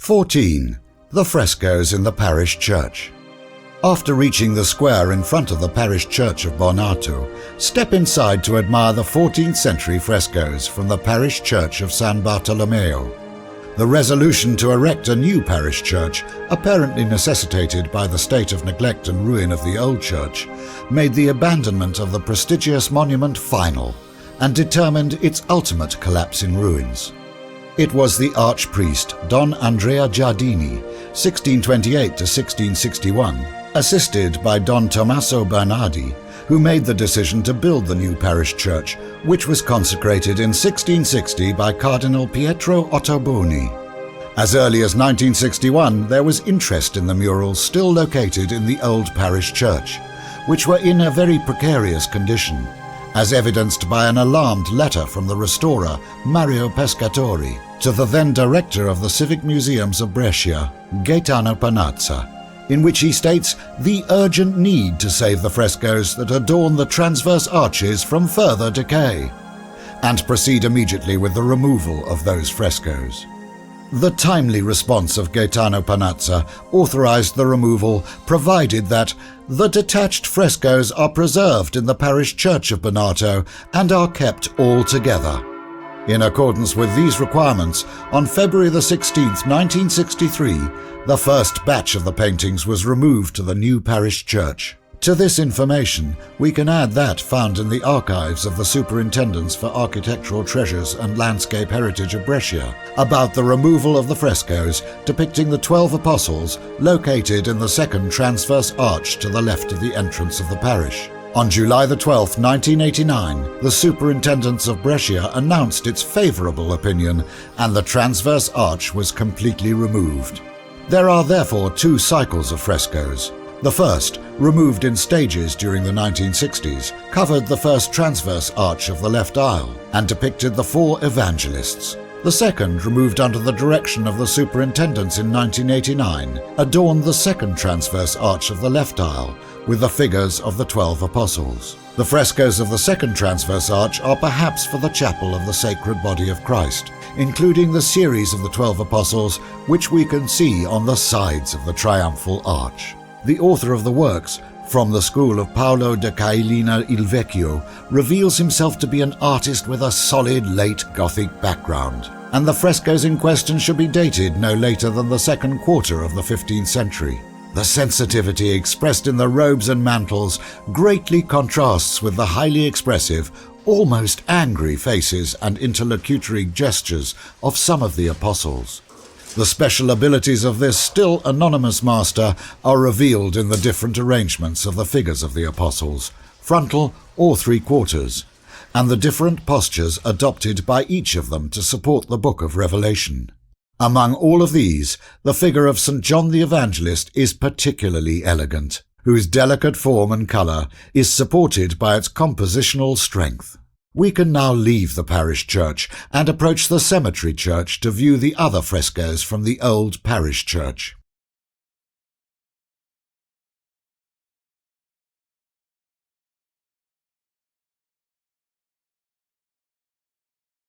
14. The frescoes in the parish church. After reaching the square in front of the parish church of Bornato, step inside to admire the 14th century frescoes from the parish church of San Bartolomeo. The resolution to erect a new parish church, apparently necessitated by the state of neglect and ruin of the old church, made the abandonment of the prestigious monument final and determined its ultimate collapse in ruins. It was the archpriest Don Andrea Giardini, 1628 to 1661, assisted by Don Tommaso Bernardi, who made the decision to build the new parish church, which was consecrated in 1660 by Cardinal Pietro Ottoboni. As early as 1961, there was interest in the murals still located in the old parish church, which were in a very precarious condition, as evidenced by an alarmed letter from the restorer, Mario Pescatori, to the then director of the Civic Museums of Brescia, Gaetano Panazza, in which he states the urgent need to save the frescoes that adorn the transverse arches from further decay, and proceed immediately with the removal of those frescoes. The timely response of Gaetano Panazza authorized the removal, provided that the detached frescoes are preserved in the parish church of Bornato and are kept all together. In accordance with these requirements, on February 16, 1963, the first batch of the paintings was removed to the new parish church. To this information, we can add that found in the archives of the Superintendents for Architectural Treasures and Landscape Heritage of Brescia about the removal of the frescoes depicting the 12 apostles located in the second transverse arch to the left of the entrance of the parish. On July 12, 1989, the Superintendents of Brescia announced its favorable opinion and the transverse arch was completely removed. There are therefore two cycles of frescoes. The first, removed in stages during the 1960s, covered the first transverse arch of the left aisle and depicted the four evangelists. The second, removed under the direction of the superintendents in 1989, adorned the second transverse arch of the left aisle with the figures of the 12 apostles. The frescoes of the second transverse arch are perhaps for the chapel of the Sacred Body of Christ, including the series of the 12 apostles, which we can see on the sides of the triumphal arch. The author of the works, from the school of Paolo da Cailina il Vecchio, reveals himself to be an artist with a solid late Gothic background, and the frescoes in question should be dated no later than the second quarter of the 15th century. The sensitivity expressed in the robes and mantles greatly contrasts with the highly expressive, almost angry faces and interlocutory gestures of some of the apostles. The special abilities of this still anonymous master are revealed in the different arrangements of the figures of the apostles, frontal or three quarters, and the different postures adopted by each of them to support the book of Revelation. Among all of these, the figure of St. John the Evangelist is particularly elegant, whose delicate form and colour is supported by its compositional strength. We can now leave the parish church and approach the cemetery church to view the other frescoes from the old parish church.